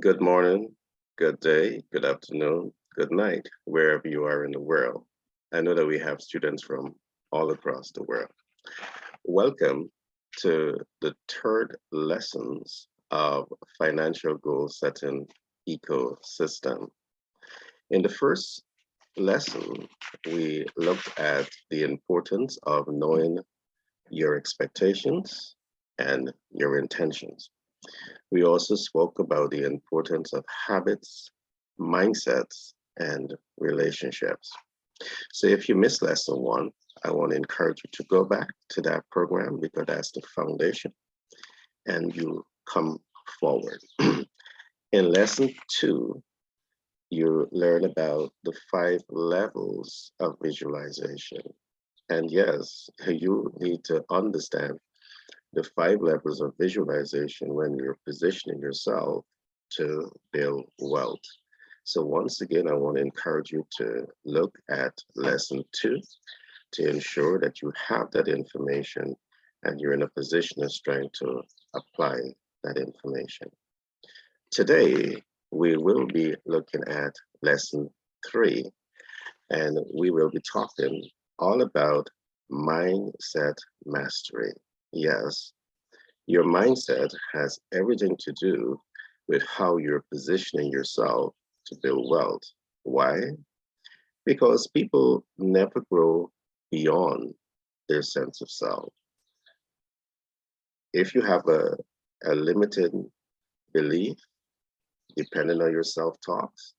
Good morning, good day, good afternoon, good night, wherever you are in the world. I know that we have students from all across the world. Welcome to the third lessons of financial goal setting ecosystem. In the first lesson, we looked at the importance of knowing your expectations and your intentions. We also spoke about the importance of habits, mindsets, and relationships. So if you missed lesson one, I want to encourage you to go back to that program because that's the foundation and you come forward. In lesson two, you learn about the 5 levels of visualization. And yes, you need to understand the 5 levels of visualization when you're positioning yourself to build wealth. So once again, I want to encourage you to look at lesson two to ensure that you have that information and you're in a position of strength to apply that information. Today, we will be looking at lesson three, and we will be talking all about mindset mastery. Yes, your mindset has everything to do with how you're positioning yourself to build wealth. Why? Because people never grow beyond their sense of self. If you have a limited belief, depending on your self talks,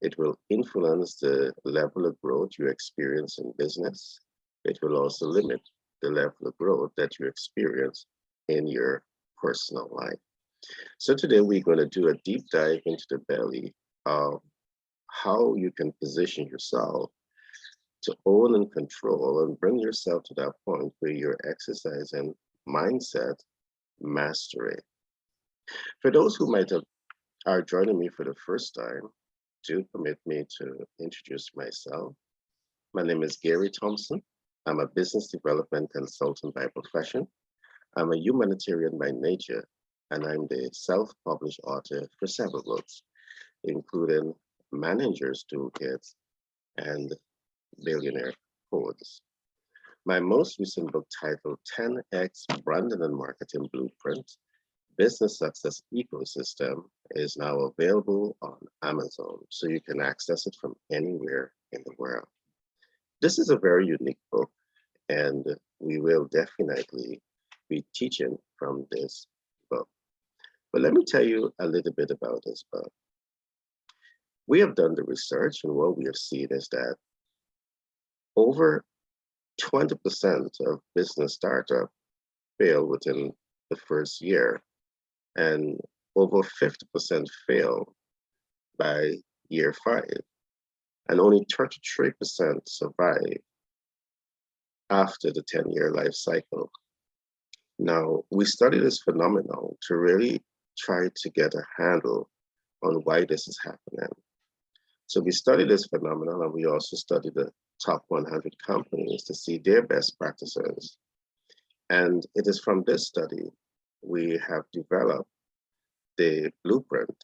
it will influence the level of growth you experience in business. It will also limit the level of growth that you experience in your personal life. So today we're going to do a deep dive into the belly of how you can position yourself to own and control and bring yourself to that point where you're exercising mindset mastery. For those who might have are joining me for the first time, do permit me to introduce myself. My name is Gary Thompson. I'm a business development consultant by profession. I'm a humanitarian by nature, and I'm the self-published author for several books, including Manager's Toolkit and Billionaire Codes. My most recent book titled 10X Branding and Marketing Blueprint, Business Success Ecosystem is now available on Amazon, so you can access it from anywhere in the world. This is a very unique book, and we will definitely be teaching from this book. But let me tell you a little bit about this book. We have done the research, and what we have seen is that over 20% of business startups fail within the first year, and over 50% fail by year 5, and only 33% survive after the 10-year life cycle. Now, we study this phenomenon to really try to get a handle on why this is happening. So we study this phenomenon, and we also study the top 100 companies to see their best practices. And it is from this study we have developed the blueprint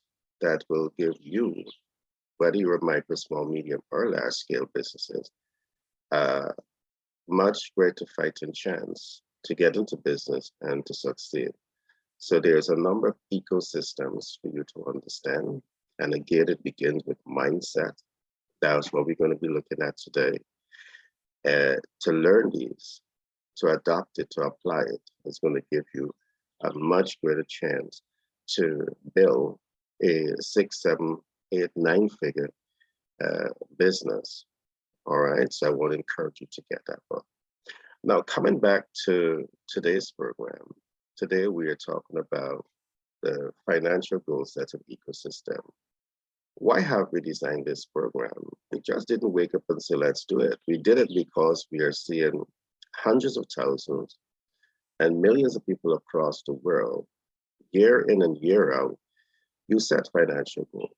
that will give you, whether you're a micro, small, medium, or large scale businesses, a much greater fighting chance to get into business and to succeed. So there's a number of ecosystems for you to understand. And again, it begins with mindset. That's what we're going to be looking at today. To learn these, to adopt it, to apply it, is going to give you a much greater chance to build a 6, 7, 8, 9-figure business. All right, so I want to encourage you to get that book. Now, coming back to today's program, today we are talking about the financial goal setting ecosystem. Why have we designed this program? We just didn't wake up and say, let's do it. We did it because we are seeing hundreds of thousands and millions of people across the world, year in and year out. You set financial goals.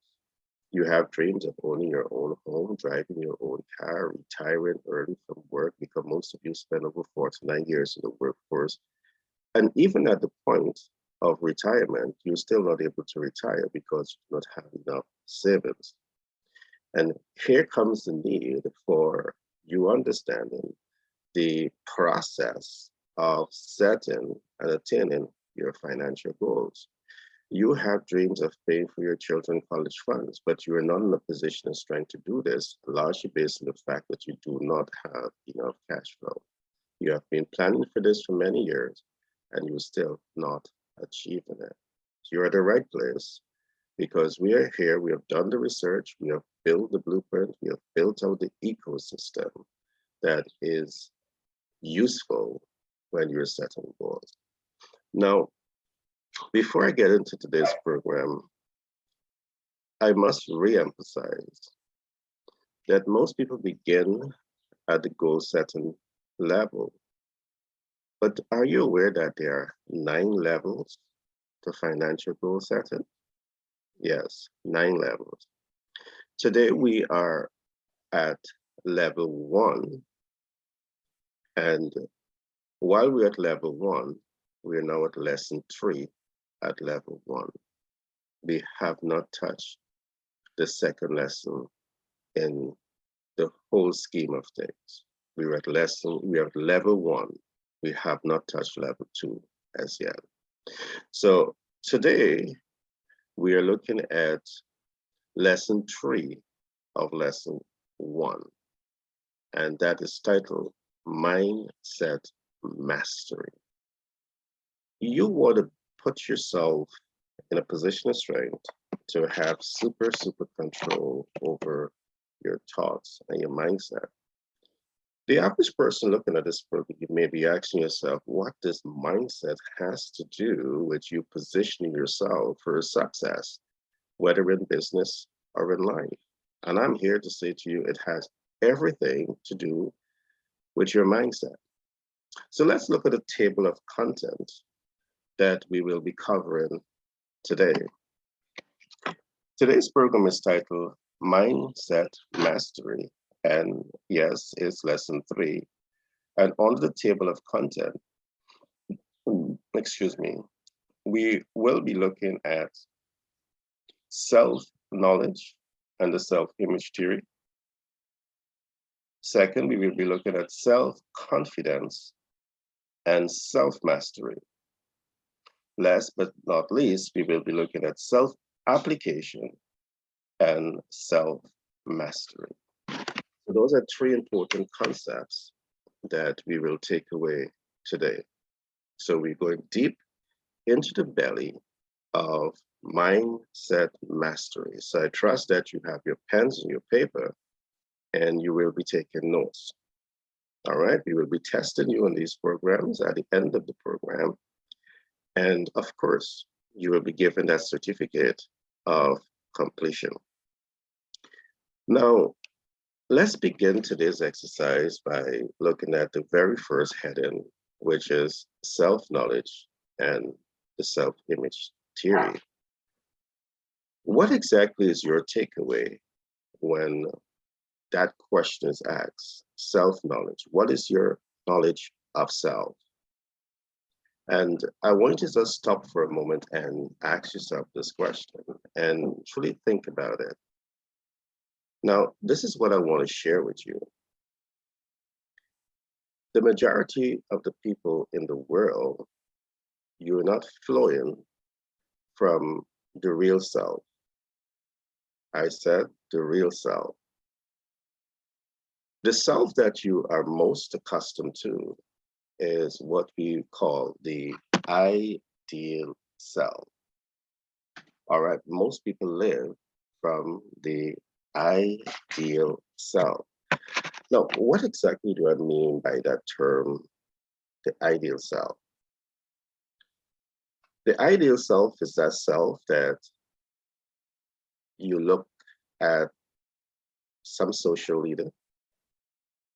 You have dreams of owning your own home, driving your own car, retiring early from work, because most of you spend over 49 years in the workforce. And even at the point of retirement, you're still not able to retire because you do not have enough savings. And here comes the need for you understanding the process of setting and attaining your financial goals. You have dreams of paying for your children college funds, but you are not in a position of strength to do this, largely based on the fact that you do not have enough cash flow. You have been planning for this for many years, and you're still not achieving it. So you're at the right place because we are here, we have done the research, we have built the blueprint, we have built out the ecosystem that is useful when you're setting goals. Now, before I get into today's program, I must re-emphasize that most people begin at the goal setting level. But are you aware that there are 9 levels to financial goal setting? Yes, 9 levels. Today we are at level 1. And while we're at level 1, we are now at lesson 3 at level 1. We have not touched the second lesson in the whole scheme of things. We are at level 1. We have not touched level 2 as yet. So today we are looking at lesson 3 of lesson 1, and that is titled Mindset Mastery. You want to put yourself in a position of strength to have super control over your thoughts and your mindset. The average person looking at this program, you may be asking yourself what this mindset has to do with you positioning yourself for success, whether in business or in life. And I'm here to say to you, it has everything to do with your mindset. So let's look at a table of content that we will be covering today. Today's program is titled Mindset Mastery, and yes, it's lesson 3. And on the table of content, we will be looking at self-knowledge and the self-image theory. Second, we will be looking at self-confidence and self-mastery. Last but not least, we will be looking at self-application and self-mastery. So those are 3 important concepts that we will take away today. So we're going deep into the belly of mindset mastery. So I trust that you have your pens and your paper and you will be taking notes. All right, we will be testing you on these programs at the end of the program. And of course, you will be given that certificate of completion. Now, let's begin today's exercise by looking at the very first heading, which is self-knowledge and the self-image theory. What exactly is your takeaway when that question is asked? Self-knowledge. What is your knowledge of self? And I want you to just stop for a moment and ask yourself this question and truly think about it. Now, this is what I want to share with you. The majority of the people in the world, you're not flowing from the real self. I said the real self. The self that you are most accustomed to is what we call the ideal self. All right, most people live from the ideal self. Now, what exactly do I mean by that term, the ideal self? The ideal self is that self that you look at some social leader,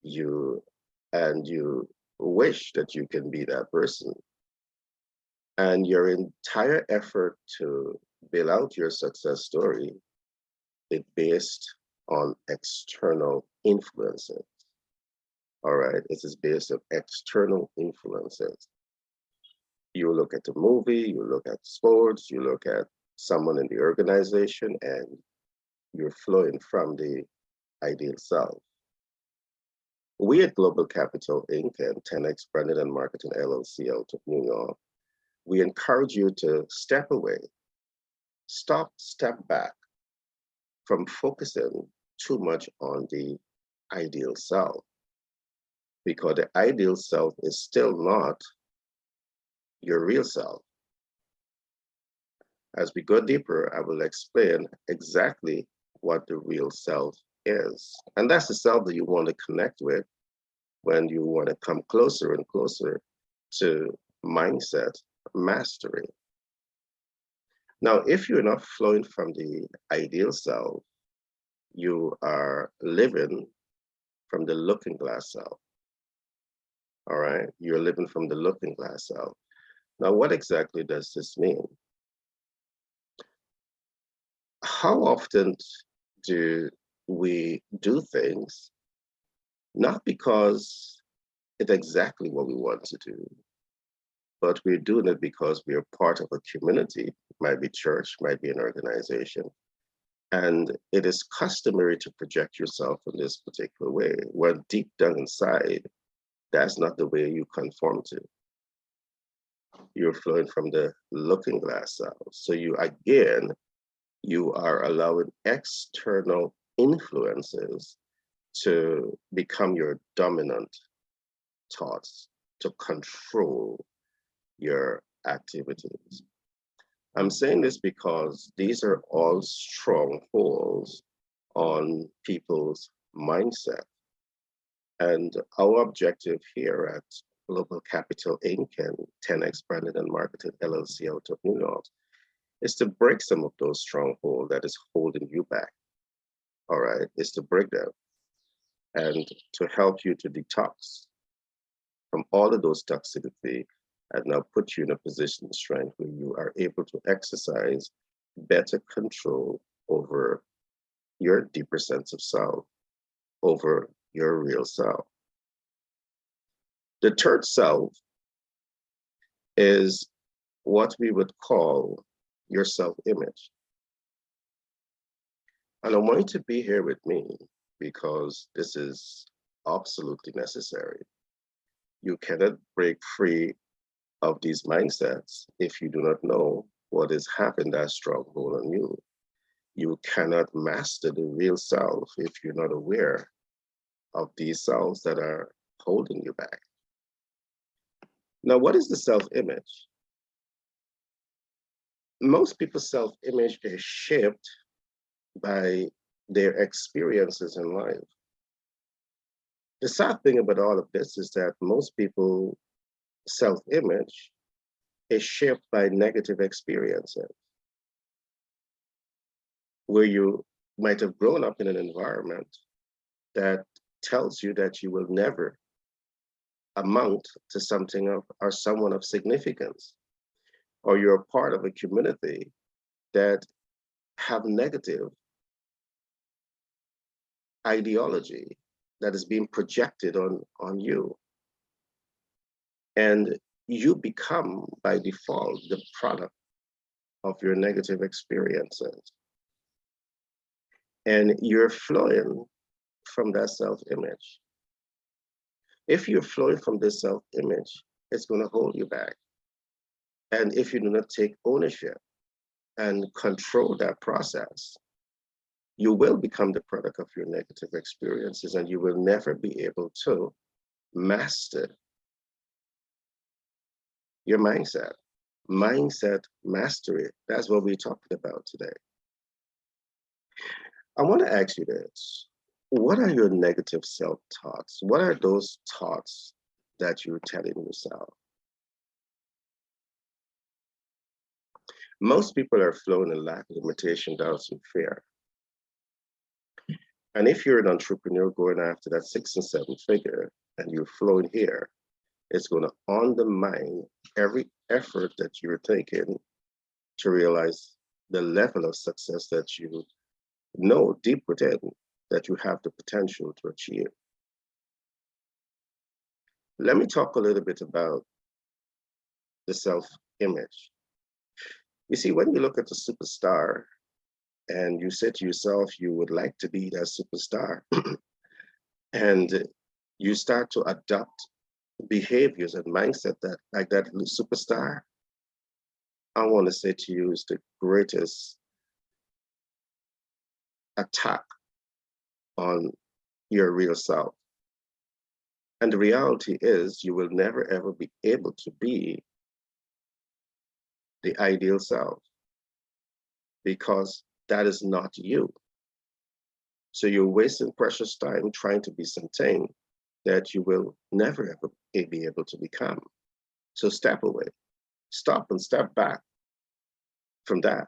you wish that you can be that person. And your entire effort to build out your success story is based on external influences. All right, it is based on external influences. You look at the movie, you look at sports, you look at someone in the organization, and you're flowing from the ideal self. We at Global Capital Inc. and 10X Branding and Marketing LLC out of New York, we encourage you to step away, step back from focusing too much on the ideal self, because the ideal self is still not your real self. As we go deeper, I will explain exactly what the real self is. And that's the self that you want to connect with when you want to come closer and closer to mindset mastery. Now, if you're not flowing from the ideal self, you are living from the looking glass self. All right, you're living from the looking glass self. Now, what exactly does this mean? How often do we do things not because it's exactly what we want to do, but we're doing it because we are part of a community, might be church, might be an organization, and it is customary to project yourself in this particular way, when deep down inside, that's not the way you conform to. You're flowing from the looking glass self. So you are allowing external influences to become your dominant thoughts, to control your activities. I'm saying this because these are all strongholds on people's mindset. And our objective here at Global Capital Inc. and 10X Branding and Marketing LLC out of New York is to break some of those strongholds that is holding you back. All right, is to break them and to help you to detox from all of those toxicity and now put you in a position of strength where you are able to exercise better control over your deeper sense of self, over your real self. The third self is what we would call your self-image. And I want you to be here with me because this is absolutely necessary. You cannot break free of these mindsets if you do not know what is having that stronghold on you. You cannot master the real self if you're not aware of these selves that are holding you back. Now, what is the self-image? Most people's self-image is shaped by their experiences in life. The sad thing about all of this is that most people's self-image is shaped by negative experiences, where you might have grown up in an environment that tells you that you will never amount to something of or someone of significance, or you're a part of a community that have negative ideology that is being projected on you. And you become, by default, the product of your negative experiences. And you're flowing from that self-image. If you're flowing from this self-image, it's going to hold you back. And if you do not take ownership and control that process, you will become the product of your negative experiences, and you will never be able to master your mindset. Mindset mastery, that's what we're talking about today. I want to ask you this. What are your negative self-thoughts? What are those thoughts that you're telling yourself? Most people are flowing in lack, limitation, doubts, and fear. And if you're an entrepreneur going after that 6 and 7 figure and you're flowing here, it's going to undermine every effort that you're taking to realize the level of success that you know deep within that you have the potential to achieve. Let me talk a little bit about the self-image. You see, when you look at the superstar and you say to yourself, you would like to be that superstar, and you start to adopt behaviors and mindset that like that superstar, I want to say to you is the greatest attack on your real self. And the reality is you will never ever be able to be the ideal self because that is not you. So you're wasting precious time trying to be something that you will never ever be able to become. So step away, stop and step back from that.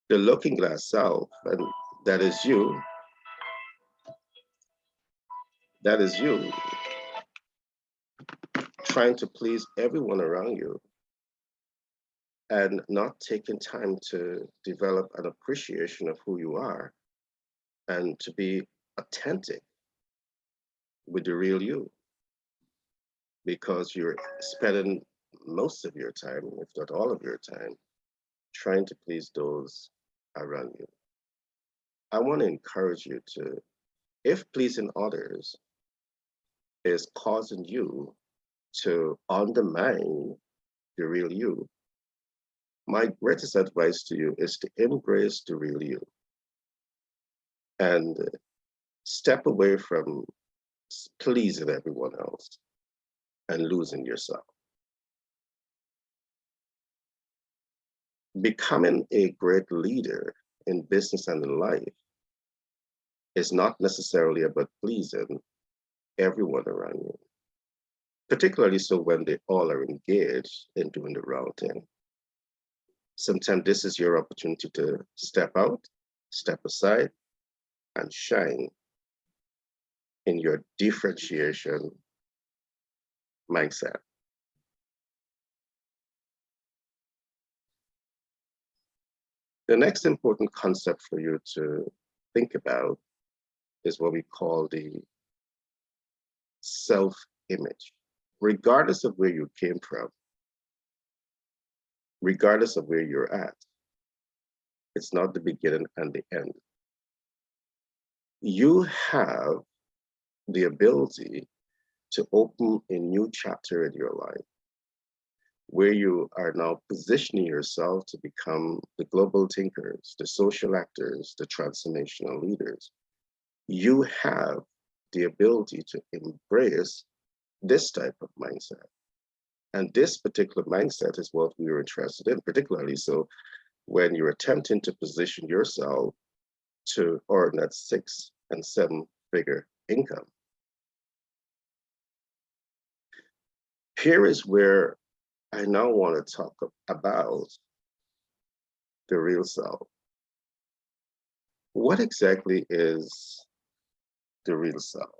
The looking glass self, and that is you, that is you trying to please everyone around you and not taking time to develop an appreciation of who you are and to be authentic with the real you, because you're spending most of your time, if not all of your time, trying to please those around you. I want to encourage you to, if pleasing others is causing you to undermine the real you, my greatest advice to you is to embrace the real you and step away from pleasing everyone else and losing yourself. Becoming a great leader in business and in life is not necessarily about pleasing everyone around you, particularly so when they all are engaged in doing the wrong thing. Sometimes this is your opportunity to step out, step aside, and shine in your differentiation mindset. The next important concept for you to think about is what we call the self-image. Regardless of where you came from, regardless of where you're at, it's not the beginning and the end. You have the ability to open a new chapter in your life where you are now positioning yourself to become the global thinkers, the social actors, the transformational leaders. You have the ability to embrace this type of mindset. And this particular mindset is what we are interested in, particularly so when you're attempting to position yourself to earn that 6- and 7-figure income. Here is where I now want to talk about the real self. What exactly is the real self?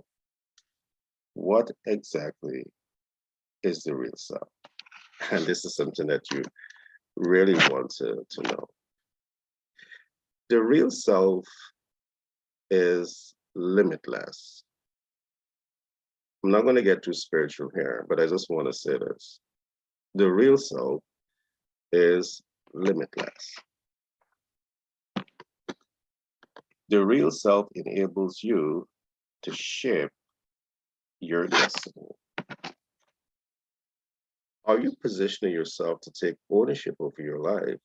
What exactly is the real self? And this is something that you really want to know. The real self is limitless. I'm not going to get too spiritual here, but I just want to say this. The real self is limitless. The real self enables you to shape your destiny. Are you positioning yourself to take ownership over your life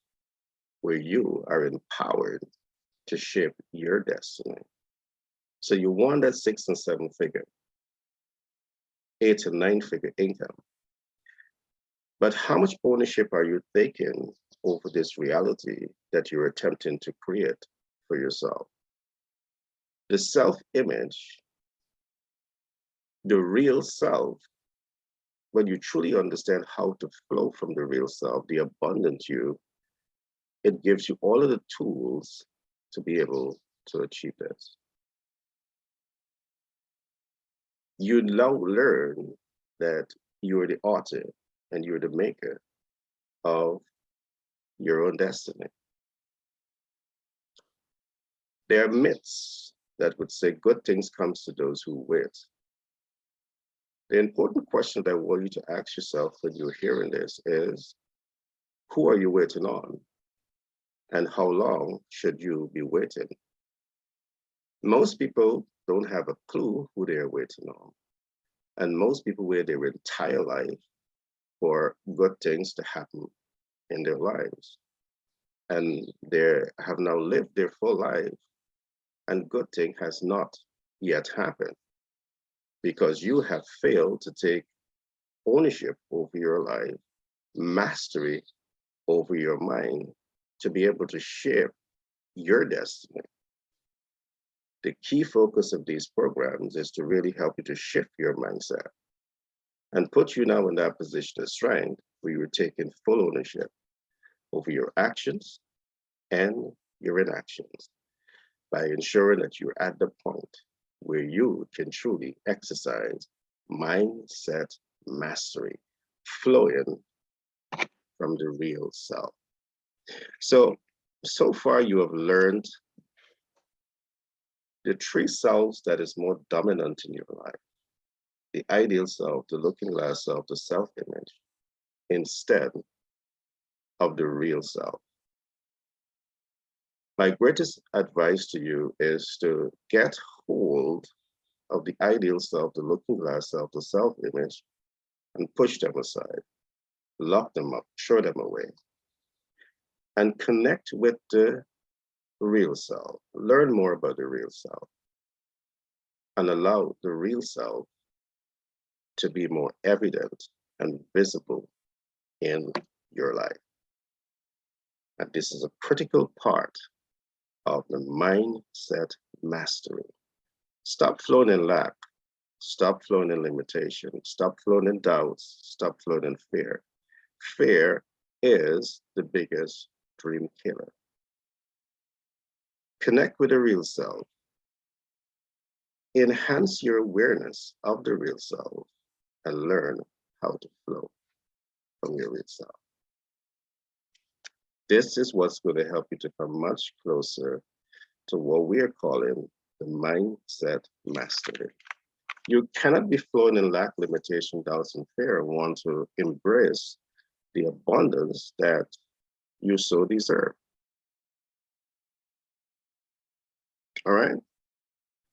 where you are empowered to shape your destiny? So you want that 6- and 7-figure, 8- and 9-figure income. But how much ownership are you taking over this reality that you're attempting to create for yourself? The self-image, the real self, when you truly understand how to flow from the real self, the abundant you, it gives you all of the tools to be able to achieve this. You now learn that you're the author and you're the maker of your own destiny. There are myths that would say good things comes to those who wait. The important question that I want you to ask yourself when you're hearing this is, who are you waiting on? And how long should you be waiting? Most people don't have a clue who they're waiting on. And most people wait their entire life for good things to happen in their lives. And they have now lived their full life, and good thing has not yet happened because you have failed to take ownership over your life, mastery over your mind to be able to shape your destiny. The key focus of these programs is to really help you to shift your mindset and put you now in that position of strength where you're taking full ownership over your actions and your inactions by ensuring that you're at the point where you can truly exercise mindset mastery, flowing from the real self. So far you have learned the three selves that is more dominant in your life: the ideal self, the looking glass self, the self-image, instead of the real self. My greatest advice to you is to get hold of the ideal self, the looking glass self, the self-image, and push them aside, lock them up, throw them away, and connect with the real self. Learn more about the real self and allow the real self to be more evident and visible in your life. And this is a critical part of the mindset mastery. Stop flowing in lack, stop flowing in limitation, stop flowing in doubts, stop flowing in fear. Fear is the biggest dream killer. Connect with the real self. Enhance your awareness of the real self and learn how to flow from your real self. This is what's going to help you to come much closer to what we are calling the mindset mastery. You cannot be flowing in lack, limitation, doubts, and fear and want to embrace the abundance that you so deserve. All right?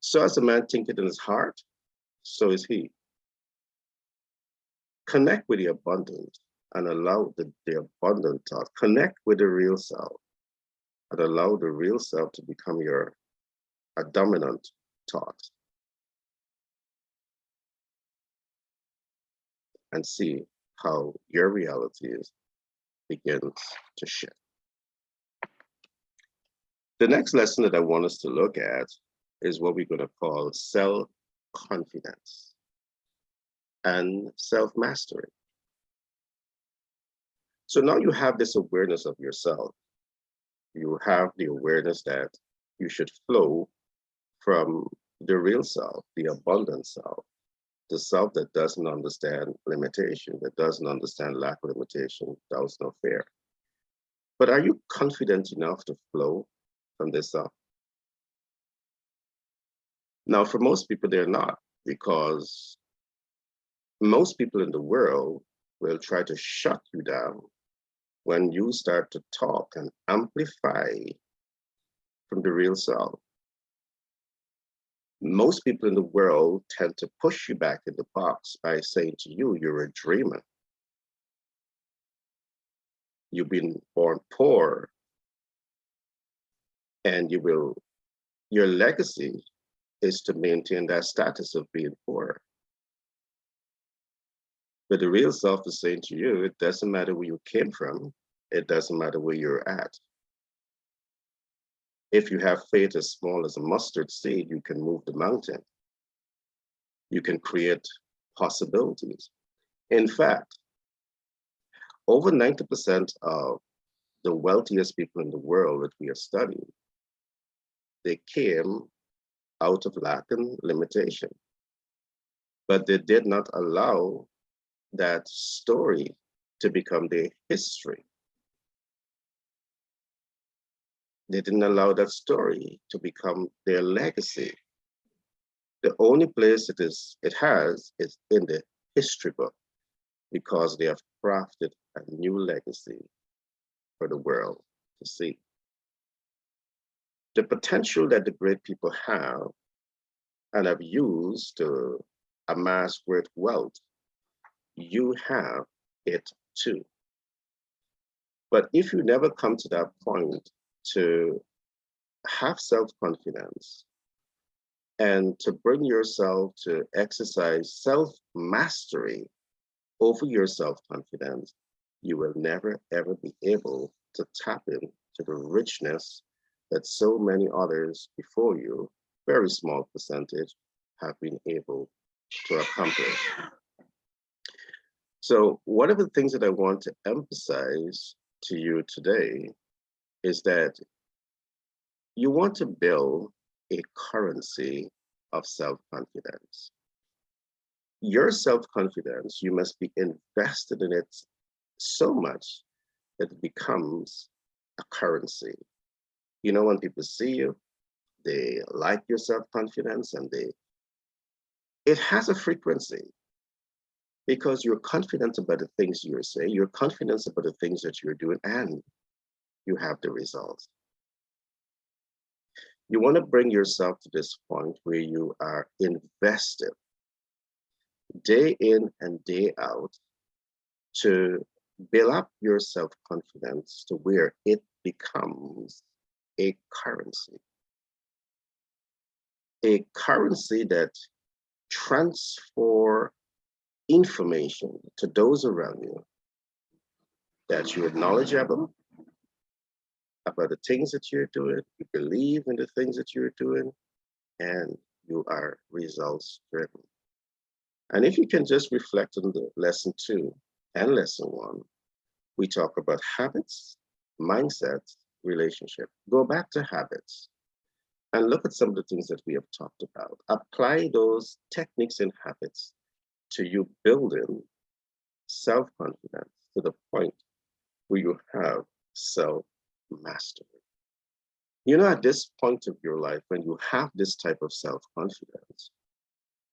So as a man thinketh in his heart, so is he. Connect with the abundant and allow the abundant thought. Connect with the real self and allow the real self to become a dominant thought. And see how your reality begins to shift. The next lesson that I want us to look at is what we're going to call self-confidence and self-mastery. So now you have this awareness of yourself. You have the awareness that you should flow from the real self, the abundant self, the self that doesn't understand limitation, that doesn't understand lack of limitation, doubts, no fear. But are you confident enough to flow from this self? Now, for most people, they're not, because most people in the world will try to shut you down when you start to talk and amplify from the real self. Most people in the world tend to push you back in the box by saying to you, you're a dreamer. You've been born poor, and your legacy is to maintain that status of being poor. But the real self is saying to you, it doesn't matter where you came from, it doesn't matter where you're at. If you have faith as small as a mustard seed, you can move the mountain. You can create possibilities. In fact, over 90% of the wealthiest people in the world that we have studied, they came out of lack and limitation, but they did not allow that story to become their history. They didn't allow that story to become their legacy. The only place it has is in the history book, because they have crafted a new legacy for the world to see. The potential that the great people have and have used to amass great wealth, you have it too. But if you never come to that point to have self-confidence and to bring yourself to exercise self-mastery over your self-confidence, you will never, ever be able to tap into the richness that so many others before you, very small percentage, have been able to accomplish. So one of the things that I want to emphasize to you today is that you want to build a currency of self-confidence. Your self-confidence, you must be invested in it so much that it becomes a currency. You know, when people see you, they like your self-confidence, and it has a frequency, because you're confident about the things you're saying, you're confident about the things that you're doing, and you have the results. You want to bring yourself to this point where you are invested day in and day out to build up your self-confidence to where it becomes a currency. A currency that transfers information to those around you, that you acknowledge about the things that you're doing, you believe in the things that you're doing, and you are results driven. And if you can just reflect on the lesson 2 and lesson 1, we talk about habits, mindset, relationship. Go back to habits and look at some of the things that we have talked about. Apply those techniques and habits to you building self-confidence to the point where you have self-mastery. You know, at this point of your life, when you have this type of self-confidence,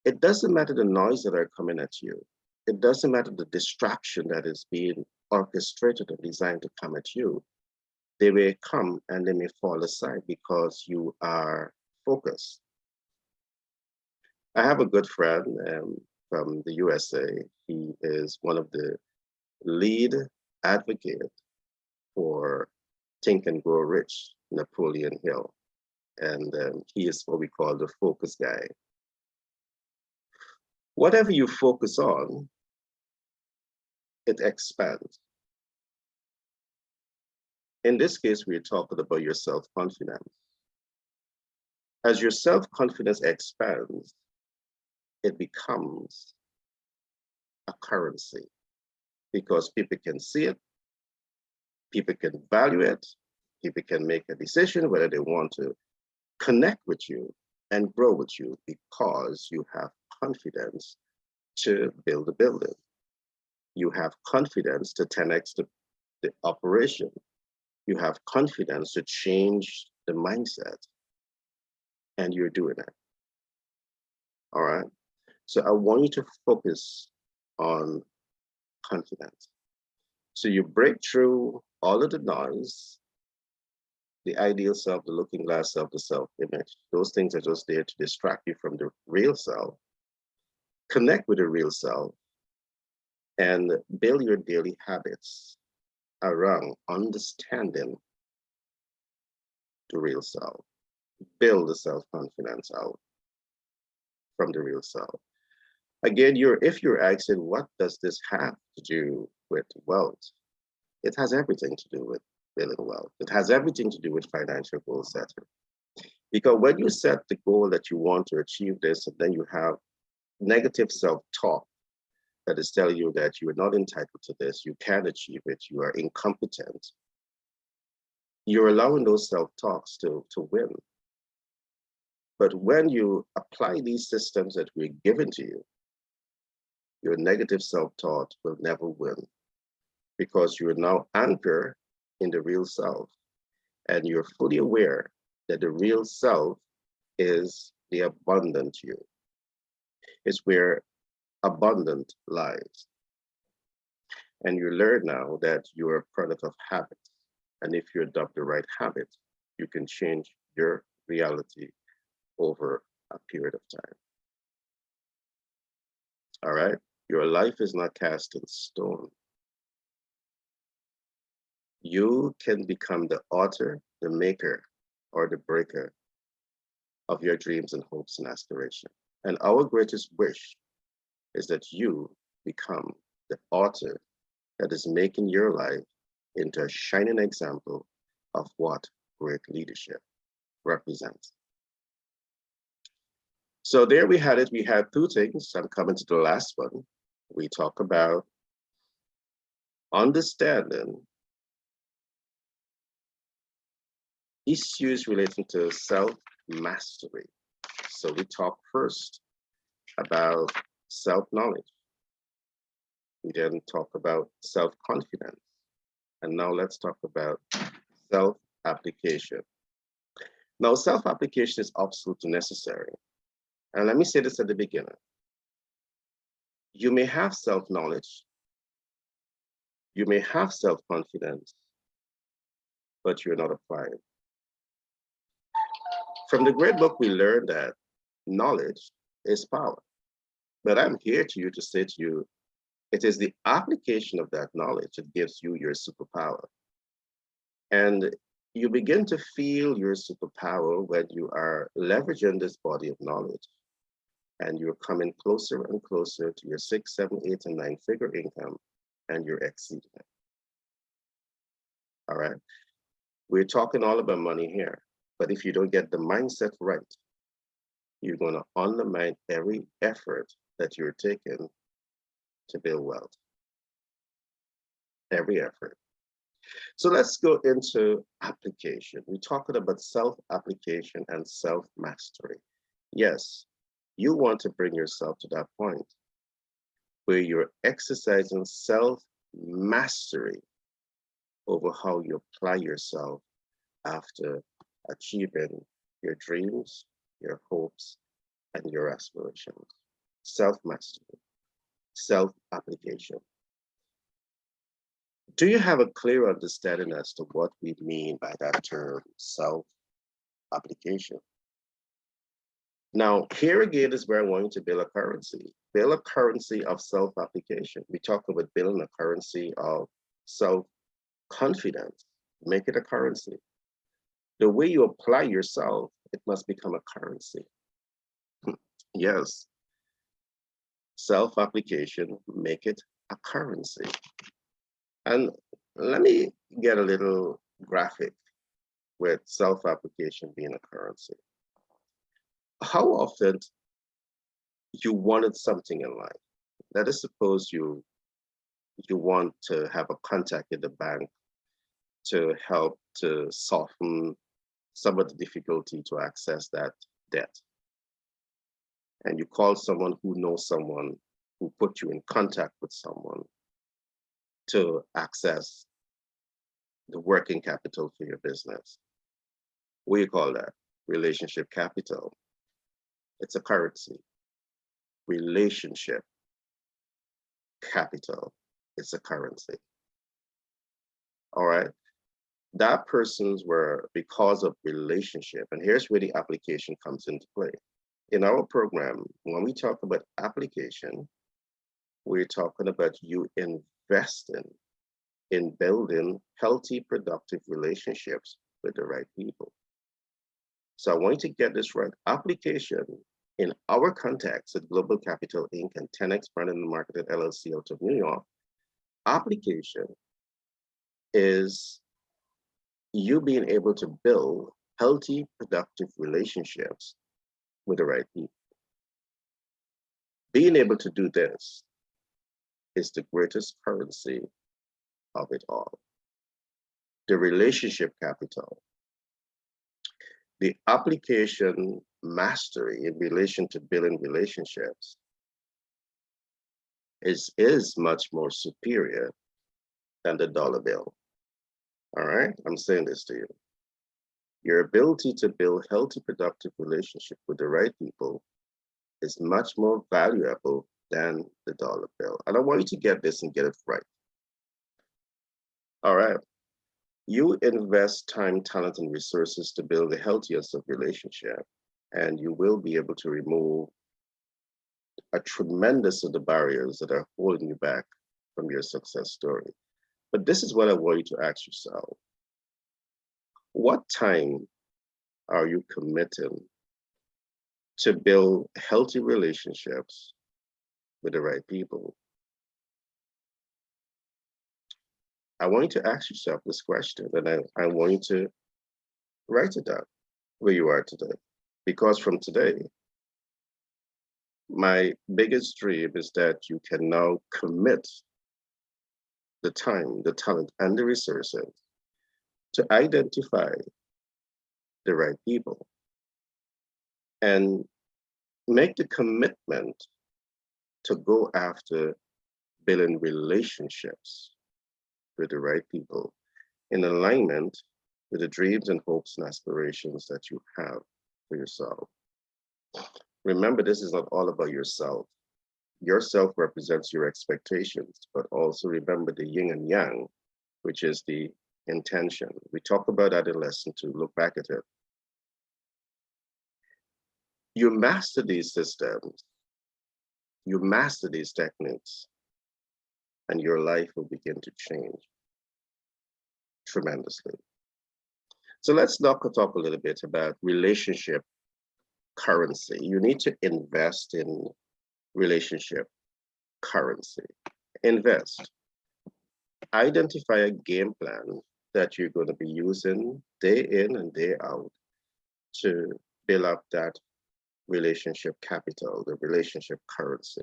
it doesn't matter the noise that are coming at you. It doesn't matter the distraction that is being orchestrated and designed to come at you. They may come and they may fall aside because you are focused. I have a good friend from the USA. He is one of the lead advocates for Think and Grow Rich, Napoleon Hill. And he is what we call the focus guy. Whatever you focus on, it expands. In this case, we're talking about your self-confidence. As your self-confidence expands, it becomes a currency, because people can see it, people can value it, people can make a decision whether they want to connect with you and grow with you, because you have confidence to build a building. You have confidence to 10x the operation. You have confidence to change the mindset, and you're doing it. All right. So I want you to focus on confidence. So you break through all of the noise, the ideal self, the looking glass self, the self-image. Those things are just there to distract you from the real self. Connect with the real self and build your daily habits around understanding the real self. Build the self-confidence out from the real self. Again, if you're asking, what does this have to do with wealth? It has everything to do with building wealth. It has everything to do with financial goal setting. Because when you set the goal that you want to achieve this, and then you have negative self-talk that is telling you that you are not entitled to this, you can't achieve it, you are incompetent, you're allowing those self-talks to win. But when you apply these systems that we're given to you, your negative self-talk will never win, because you are now anchored in the real self, and you're fully aware that the real self is the abundant you. is where abundant lies. And you learn now that you're a product of habits. And if you adopt the right habits, you can change your reality over a period of time. All right? Your life is not cast in stone. You can become the author, the maker, or the breaker of your dreams and hopes and aspirations. And our greatest wish is that you become the author that is making your life into a shining example of what great leadership represents. So there we had it. We had two things. I'm coming to the last one. We talk about understanding issues relating to self-mastery. So we talk first about self-knowledge. We then talk about self-confidence. And now let's talk about self-application. Now, self-application is absolutely necessary. And let me say this at the beginning. You may have self-knowledge, you may have self-confidence, but you're not applying. From the great book, we learned that knowledge is power. But I'm here to say to you, it is the application of that knowledge that gives you your superpower. And you begin to feel your superpower when you are leveraging this body of knowledge and you're coming closer and closer to your 6, 7, 8, and 9-figure income, and you're exceeding it. All right? We're talking all about money here, but if you don't get the mindset right, you're going to undermine every effort that you're taking to build wealth. Every effort. So let's go into application. We're talking about self-application and self-mastery. Yes, you want to bring yourself to that point where you're exercising self-mastery over how you apply yourself after achieving your dreams, your hopes, and your aspirations. Self-mastery, self-application. Do you have a clear understanding as to what we mean by that term, self-application? Now, here again is where I want you to build a currency. Build a currency of self-application. We talk about building a currency of self-confidence. Make it a currency. The way you apply yourself, it must become a currency. Yes. Self-application, make it a currency. And let me get a little graphic with self-application being a currency. How often you wanted something in life? Let us suppose you want to have a contact in the bank to help to soften some of the difficulty to access that debt. And you call someone who knows someone who put you in contact with someone to access the working capital for your business. What do you call that? Relationship capital. It's a currency. Relationship capital. It's a currency. All right. That person's were because of relationship. And here's where the application comes into play. In our program, when we talk about application, we're talking about you investing in building healthy, productive relationships with the right people. So I want you to get this right. Application in our context at Global Capital Inc. and 10X Branding and Marketing LLC out of New York, application is you being able to build healthy, productive relationships with the right people. Being able to do this is the greatest currency of it all. The relationship capital, the application mastery in relation to building relationships is much more superior than the dollar bill. All right, I'm saying this to you. Your ability to build healthy, productive relationship with the right people is much more valuable than the dollar bill. And I want you to get this and get it right. All right. You invest time, talent, and resources to build the healthiest of relationship, and you will be able to remove a tremendous of the barriers that are holding you back from your success story. But this is what I want you to ask yourself. What time are you committing to build healthy relationships with the right people? I want you to ask yourself this question, and I want you to write it down where you are today. Because from today, my biggest dream is that you can now commit the time, the talent, and the resources to identify the right people and make the commitment to go after building relationships with the right people in alignment with the dreams and hopes and aspirations that you have for yourself. Remember, this is not all about yourself. Yourself represents your expectations, but also remember the yin and yang, which is the intention. We talk about that in lesson 2. Look back at it. You master these systems, you master these techniques, and your life will begin to change tremendously. So let's now talk a little bit about relationship currency. You need to invest in relationship currency. Invest. Identify a game plan that you're going to be using day in and day out to build up that relationship capital, the relationship currency.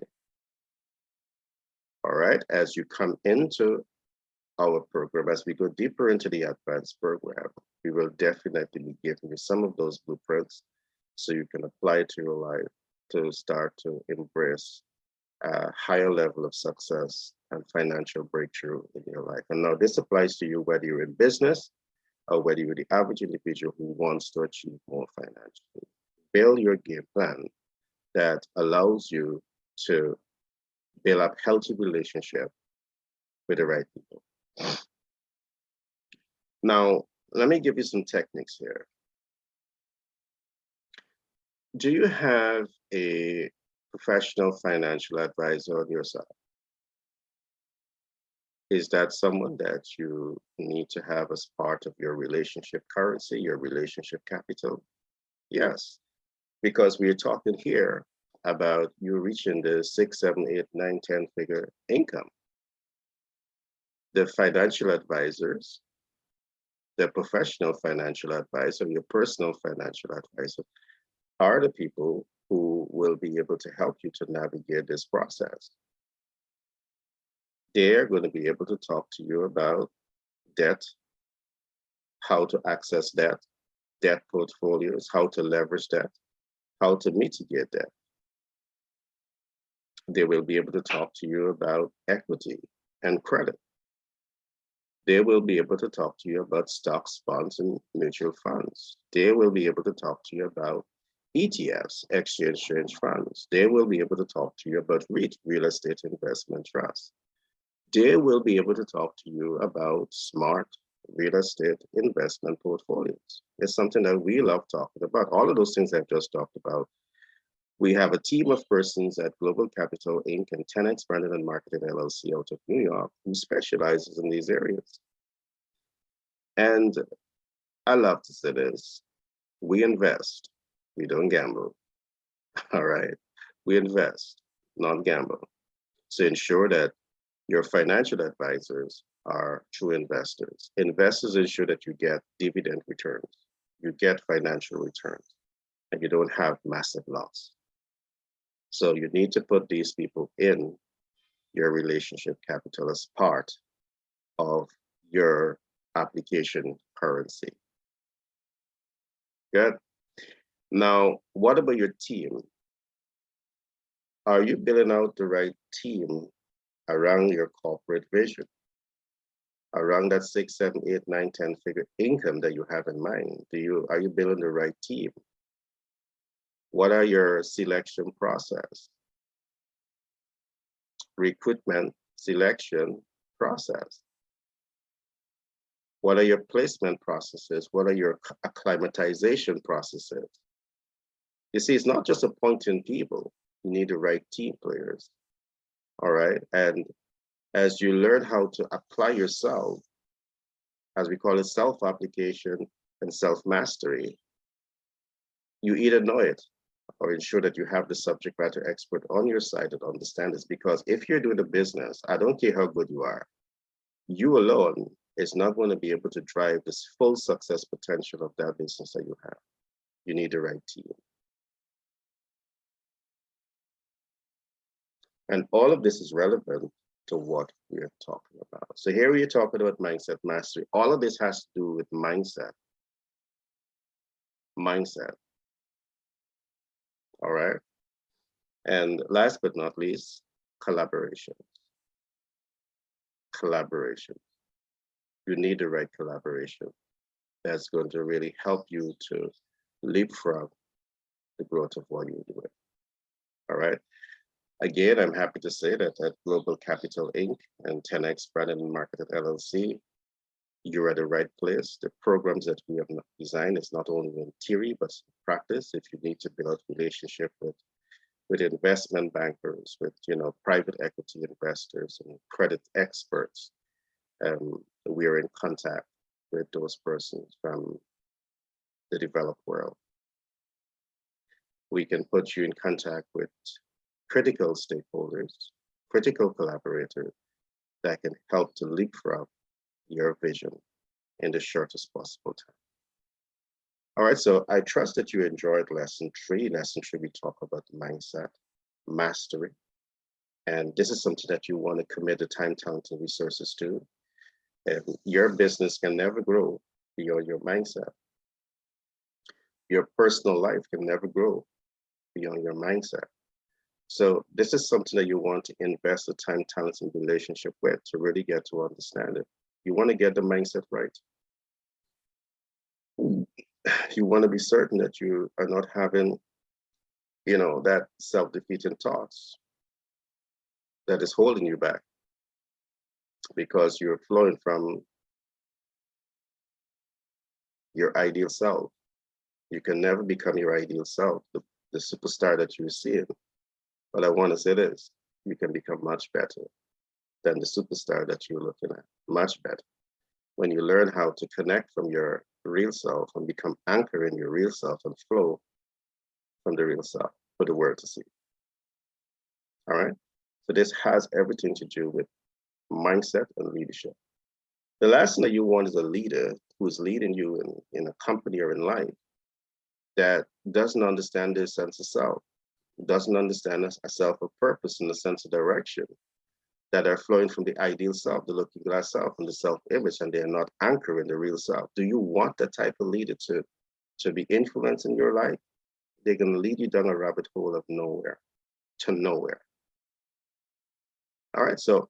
All right, as you come into our program, as we go deeper into the advanced program, we will definitely be giving you some of those blueprints so you can apply it to your life to start to embrace a higher level of success and financial breakthrough in your life. And now this applies to you whether you're in business or whether you're the average individual who wants to achieve more financially. Build your game plan that allows you to build up healthy relationship with the right people. Now, let me give you some techniques here. Do you have a professional financial advisor on your side? Is that someone that you need to have as part of your relationship currency, your relationship capital? Yes, because we're talking here about you reaching the 6, 7, 8, 9, 10 figure income. The financial advisors, the professional financial advisor, your personal financial advisor are the people who will be able to help you to navigate this process. They're going to be able to talk to you about debt, how to access debt, debt portfolios, how to leverage debt, how to mitigate debt. They will be able to talk to you about equity and credit. They will be able to talk to you about stocks, bonds, and mutual funds. They will be able to talk to you about ETFs, exchange funds. They will be able to talk to you about REIT, real estate investment trust. They will be able to talk to you about smart real estate investment portfolios. It's something that we love talking about. All of those things I've just talked about. We have a team of persons at Global Capital Inc. and 10X Branding and Marketing LLC out of New York who specializes in these areas. And I love to say this, we invest, we don't gamble, all right? We invest, not gamble. So ensure that your financial advisors are true investors. Investors ensure that you get dividend returns, you get financial returns, and you don't have massive loss. So you need to put these people in your relationship capital as part of your application currency. Good. Now, what about your team? Are you building out the right team around your corporate vision, around that 6, 7, 8, 9, 10 figure income that you have in mind? Are you building the right team? What are your selection process? Recruitment selection process. What are your placement processes? What are your acclimatization processes? You see, it's not just appointing people. You need the right team players. All right. And as you learn how to apply yourself, as we call it, self-application and self-mastery, you either know it or ensure that you have the subject matter expert on your side that understands this. Because if you're doing a business, I don't care how good you are, you alone is not going to be able to drive this full success potential of that business that you have. You need the right team. And all of this is relevant to what we're talking about. So here we are talking about mindset mastery. All of this has to do with mindset. Mindset. All right. And last but not least, collaboration. Collaboration. You need the right collaboration. That's going to really help you to leapfrog the growth of what you're doing. All right. Again, I'm happy to say that at Global Capital Inc. and 10X Branded and Marketed LLC, you're at the right place. The programs that we have designed is not only in theory, but in practice. If you need to build a relationship with investment bankers, with private equity investors and credit experts, we are in contact with those persons from the developed world. We can put you in contact with critical stakeholders, critical collaborators that can help to leapfrog your vision in the shortest possible time. All right, so I trust that you enjoyed lesson 3. Lesson 3, we talk about mindset mastery. And this is something that you want to commit the time, talent, and resources to. And your business can never grow beyond your mindset. Your personal life can never grow beyond your mindset. So this is something that you want to invest the time, talent, and relationship with to really get to understand it. You want to get the mindset right. You want to be certain that you are not having, that self-defeating thoughts that is holding you back because you're flowing from your ideal self. You can never become your ideal self, the superstar that you're seeing. But I want to say this, you can become much better than the superstar that you're looking at, much better. When you learn how to connect from your real self and become anchored in your real self and flow from the real self for the world to see. All right. So this has everything to do with mindset and leadership. The last thing that you want is a leader who is leading you in a company or in life that doesn't understand their sense of self, doesn't understand a self of purpose and a sense of direction, that are flowing from the ideal self, the looking glass self, and the self-image, and they are not anchored in the real self. Do you want that type of leader to be influencing your life? They're going to lead you down a rabbit hole of nowhere to nowhere. All right, so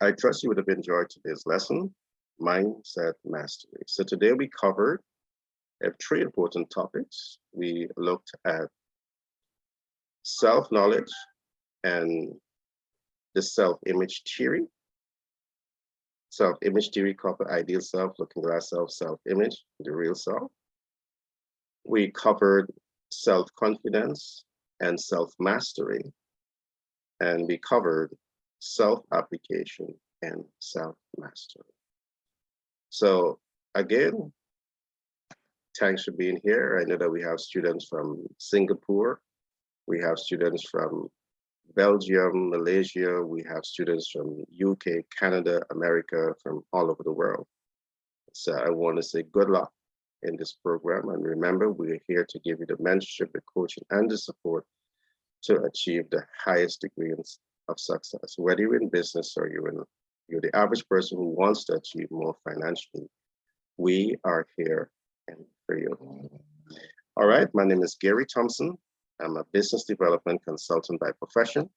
I trust you would have enjoyed today's lesson, Mindset Mastery. So today we covered 3 important topics. We looked at self-knowledge and the self-image theory. Self-image theory covered ideal self, looking glass self, self-image, the real self. We covered self-confidence and self-mastery. And we covered self-application and self-mastery. So again, thanks for being here. I know that we have students from Singapore. We have students from Belgium, Malaysia. We have students from UK, Canada, America, from all over the world. So I want to say good luck in this program. And remember, we're here to give you the mentorship, the coaching, and the support to achieve the highest degree of success. Whether you're in business or you're the average person who wants to achieve more financially, we are here and for you. All right, my name is Gary Thompson. I'm a business development consultant by profession.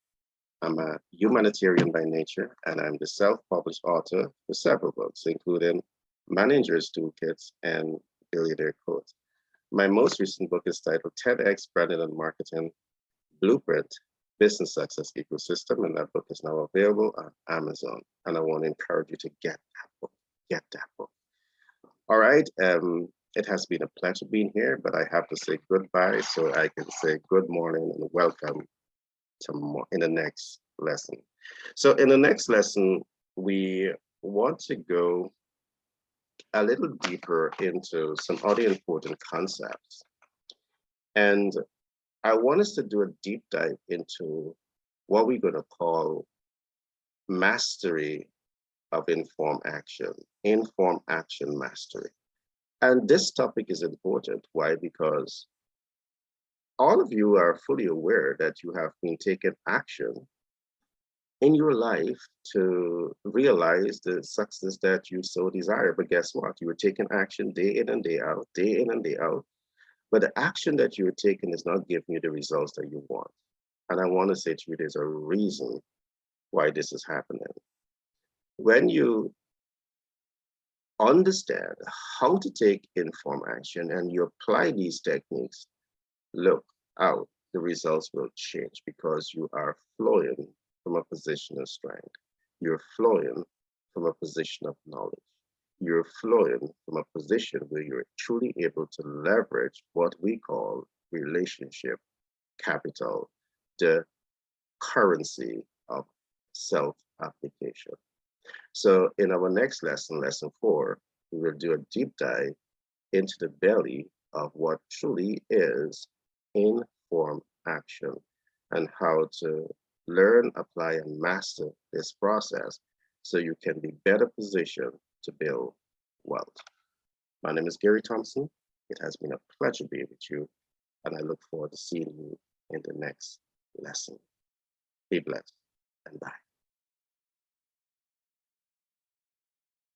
I'm a humanitarian by nature, and I'm the self-published author for several books, including Manager's Toolkits and Billionaire Codes. My most recent book is titled 10X Branding and Marketing Blueprint Business Success Ecosystem, and that book is now available on Amazon. And I want to encourage you to get that book. Get that book. All right. It has been a pleasure being here, but I have to say goodbye so I can say good morning and welcome to in the next lesson. So in the next lesson, we want to go a little deeper into some other important concepts. And I want us to do a deep dive into what we're going to call mastery of informed action mastery. And this topic is important. Why? Because all of you are fully aware that you have been taking action in your life to realize the success that you so desire. But guess what? You were taking action day in and day out, day in and day out. But the action that you were taking is not giving you the results that you want. And I want to say to you, there's a reason why this is happening. When you understand how to take informed action and you apply these techniques, look out, the results will change because you are flowing from a position of strength. You're flowing from a position of knowledge. You're flowing from a position where you're truly able to leverage what we call relationship capital, the currency of self-application. So in our next lesson, lesson 4, we will do a deep dive into the belly of what truly is informed action and how to learn, apply, and master this process so you can be better positioned to build wealth. My name is Gary Thompson. It has been a pleasure being with you, and I look forward to seeing you in the next lesson. Be blessed and bye.